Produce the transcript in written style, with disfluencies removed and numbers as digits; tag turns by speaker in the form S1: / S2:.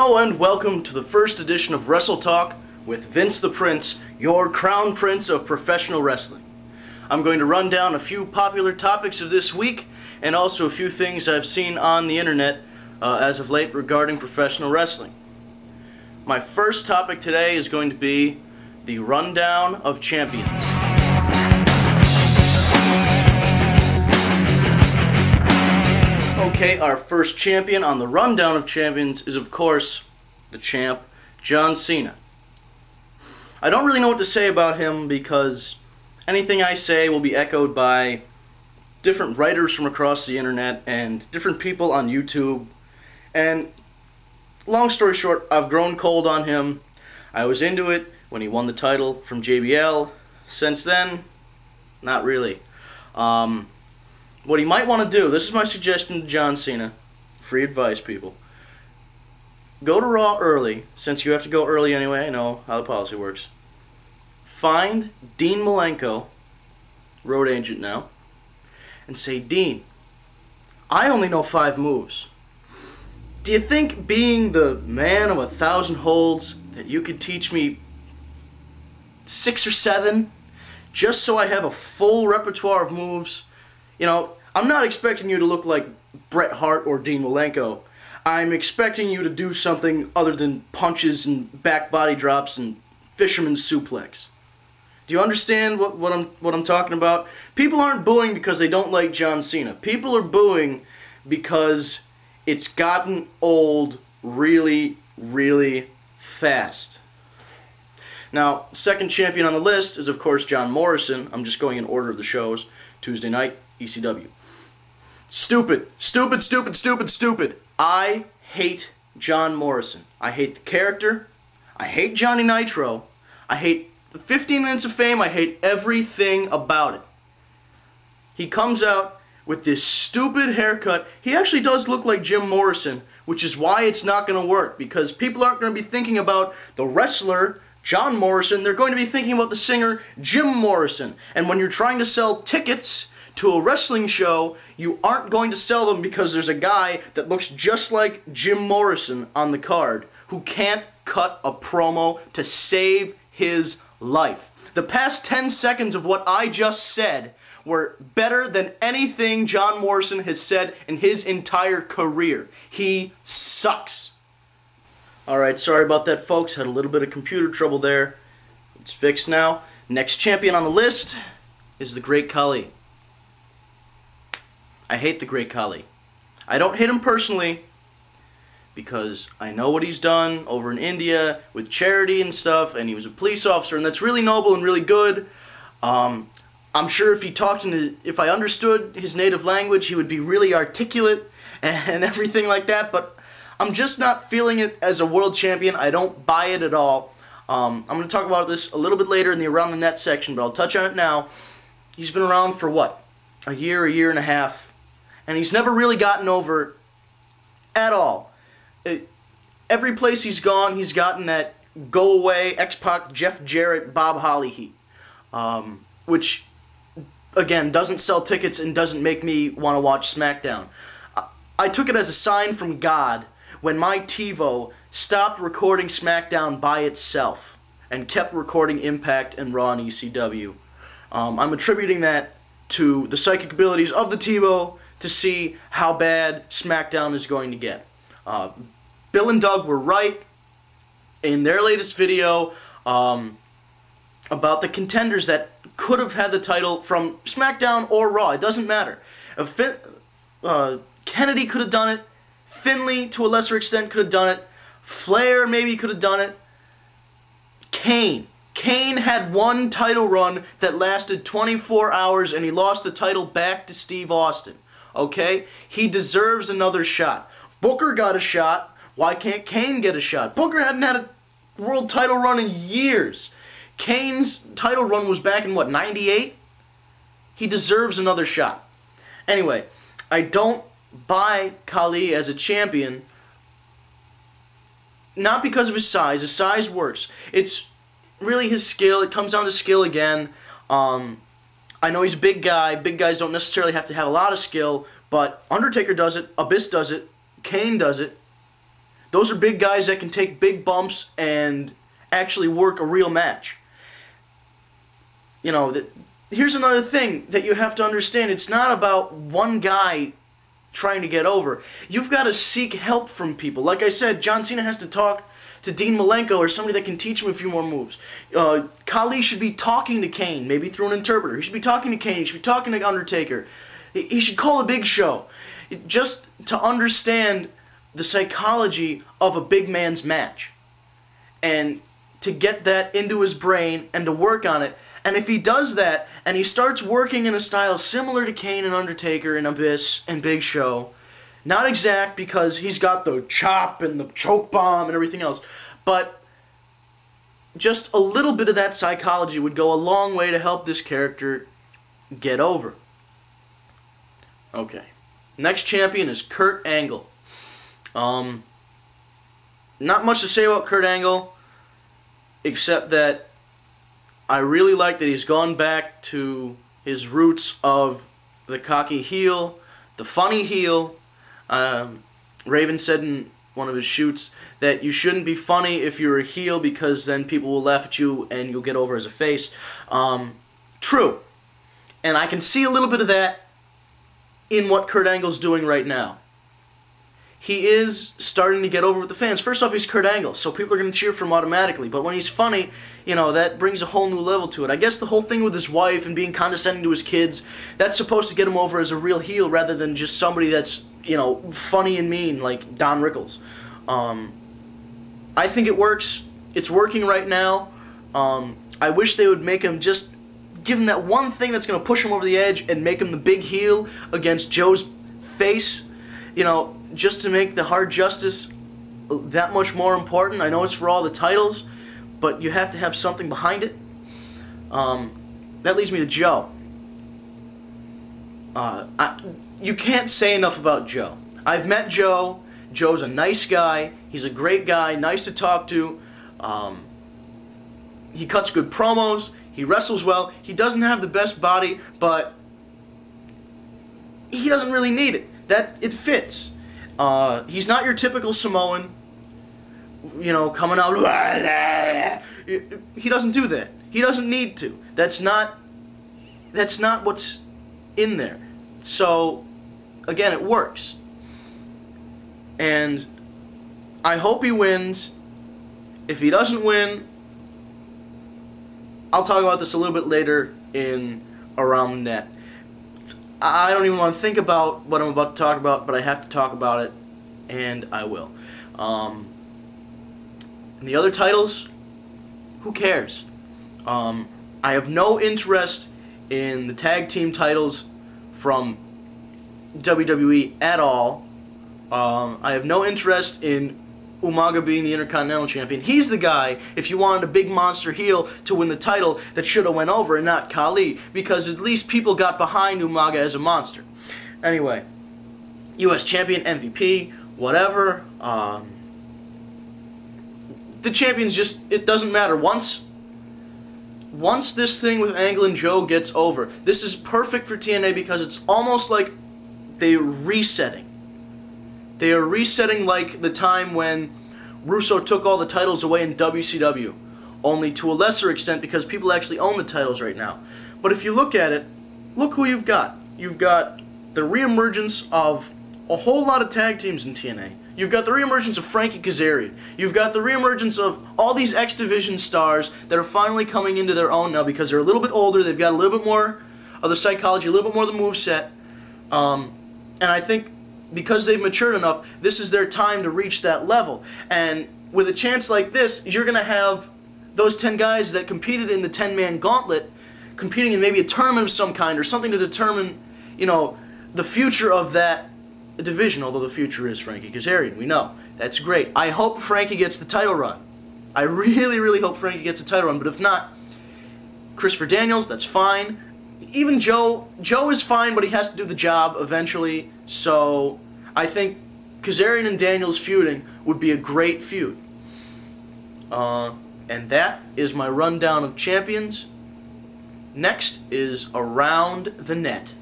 S1: Hello and welcome to the first edition of WrestleTalk with Vince the Prince, your crown prince of professional wrestling. I'm going to run down a few popular topics of this week and also a few things I've seen on the internet as of late regarding professional wrestling. My first topic today is going to be the rundown of champions. Okay, our first champion on the rundown of champions is, of course, the champ, John Cena. I don't really know what to say about him because anything I say will be echoed by different writers from across the internet and different people on YouTube. And long story short, I've grown cold on him. I was into it when he won the title from JBL. Since then, not really. What he might want to do, this is my suggestion to John Cena, free advice people. Go to Raw early, since you have to go early anyway, I know how the policy works. Find Dean Malenko, road agent now, and say, Dean, I only know 5 moves. Do you think being the man of 1,000 holds that you could teach me 6 or 7, just so I have a full repertoire of moves? You know, I'm not expecting you to look like Bret Hart or Dean Malenko. I'm expecting you to do something other than punches and back body drops and fisherman's suplex. Do you understand what I'm talking about? People aren't booing because they don't like John Cena. People are booing because it's gotten old really, really fast. Now, second champion on the list is, of course, John Morrison. I'm just going in order of the shows. Tuesday night, ECW. Stupid. Stupid, stupid, stupid, stupid. I hate John Morrison. I hate the character. I hate Johnny Nitro. I hate the 15 minutes of fame. I hate everything about it. He comes out with this stupid haircut. He actually does look like Jim Morrison, which is why it's not going to work, because people aren't going to be thinking about the wrestler John Morrison. They're going to be thinking about the singer Jim Morrison. And when you're trying to sell tickets to a wrestling show, you aren't going to sell them because there's a guy that looks just like Jim Morrison on the card who can't cut a promo to save his life. The past 10 seconds of what I just said were better than anything John Morrison has said in his entire career. He sucks. Alright, sorry about that, folks. Had a little bit of computer trouble there. It's fixed now. Next champion on the list is the Great Khali. I hate the Great Khali. I don't hate him personally because I know what he's done over in India with charity and stuff, and he was a police officer, and that's really noble and really good. I'm sure if he talked if I understood his native language, he would be really articulate and everything like that, but I'm just not feeling it as a world champion. I don't buy it at all. I'm going to talk about this a little bit later in the Around the Net section, but I'll touch on it now. He's been around for what? A year and a half. And he's never really gotten over at all. Every place he's gone, he's gotten that go away X-Pac, Jeff Jarrett, Bob Holly heat. Which, again, doesn't sell tickets and doesn't make me want to watch SmackDown. I took it as a sign from God when my TiVo stopped recording SmackDown by itself and kept recording Impact and Raw and ECW. I'm attributing that to the psychic abilities of the TiVo to see how bad SmackDown is going to get. Bill and Doug were right in their latest video about the contenders that could have had the title from SmackDown or Raw. It doesn't matter. Kennedy could have done it. Finlay, to a lesser extent, could have done it. Flair maybe could have done it. Kane had one title run that lasted 24 hours, and he lost the title back to Steve Austin. Okay? He deserves another shot. Booker got a shot. Why can't Kane get a shot? Booker hadn't had a world title run in years. Kane's title run was back in, what, 98? He deserves another shot. Anyway, I don't buy Khali as a champion, not because of his size. His size works. It's really his skill. It comes down to skill again. I know he's a big guy. Big guys don't necessarily have to have a lot of skill, but Undertaker does it, Abyss does it, Kane does it. Those are big guys that can take big bumps and actually work a real match. You know, here's another thing that you have to understand. It's not about one guy trying to get over. You've got to seek help from people. Like I said, John Cena has to talk to Dean Malenko or somebody that can teach him a few more moves. Khali should be talking to Kane, maybe through an interpreter. He should be talking to Kane. He should be talking to Undertaker. He should call a big show. Just to understand the psychology of a big man's match. And to get that into his brain and to work on it. And if he does that, and he starts working in a style similar to Kane and Undertaker and Abyss and Big Show, not exact because he's got the chop and the choke bomb and everything else, but just a little bit of that psychology would go a long way to help this character get over. Okay. Next champion is Kurt Angle. Not much to say about Kurt Angle, except that I really like that he's gone back to his roots of the cocky heel, the funny heel. Raven said in one of his shoots that you shouldn't be funny if you're a heel because then people will laugh at you and you'll get over as a face. True. And I can see a little bit of that in what Kurt Angle's doing right now. He is starting to get over with the fans. First off, he's Kurt Angle, so people are going to cheer for him automatically. But when he's funny, you know, that brings a whole new level to it. I guess the whole thing with his wife and being condescending to his kids, that's supposed to get him over as a real heel rather than just somebody that's, you know, funny and mean like Don Rickles. I think it works. It's working right now. I wish they would make him just give him that one thing that's going to push him over the edge and make him the big heel against Joe's face. You know, just to make the hard justice that much more important. I know it's for all the titles, but you have to have something behind it. That leads me to Joe. You can't say enough about Joe. I've met Joe. Joe's a nice guy. He's a great guy, nice to talk to. He cuts good promos. He wrestles well. He doesn't have the best body, but he doesn't really need it. It fits. He's not your typical Samoan, you know, coming out. He doesn't do that. He doesn't need to. That's not what's in there. So, again, it works. And I hope he wins. If he doesn't win, I'll talk about this a little bit later in Around the Net. I don't even want to think about what I'm about to talk about, but I have to talk about it, and I will. And the other titles, who cares? I have no interest in the tag team titles from WWE at all. I have no interest in Umaga being the Intercontinental Champion. He's the guy, if you wanted a big monster heel to win the title, that should have went over and not Khali, because at least people got behind Umaga as a monster. Anyway, U.S. Champion, MVP, whatever. The champions just, it doesn't matter. Once this thing with Angle and Joe gets over, this is perfect for TNA because it's almost like they're resetting. They are resetting like the time when Russo took all the titles away in WCW, only to a lesser extent because people actually own the titles right now. But if you look at it, look who you've got. You've got the reemergence of a whole lot of tag teams in TNA. You've got the reemergence of Frankie Kazarian. You've got the reemergence of all these X Division stars that are finally coming into their own now because they're a little bit older, they've got a little bit more of the psychology, a little bit more of the moveset. And I think because they've matured enough, this is their time to reach that level. And with a chance like this, you're going to have those 10 guys that competed in the 10-man gauntlet competing in maybe a tournament of some kind or something to determine, you know, the future of that division, although the future is Frankie Kazarian. We know. That's great. I hope Frankie gets the title run. I really, really hope Frankie gets the title run, but if not, Christopher Daniels, that's fine. Even Joe is fine, but he has to do the job eventually, so I think Kazarian and Daniels feuding would be a great feud. And that is my rundown of champions. Next is Around the Net.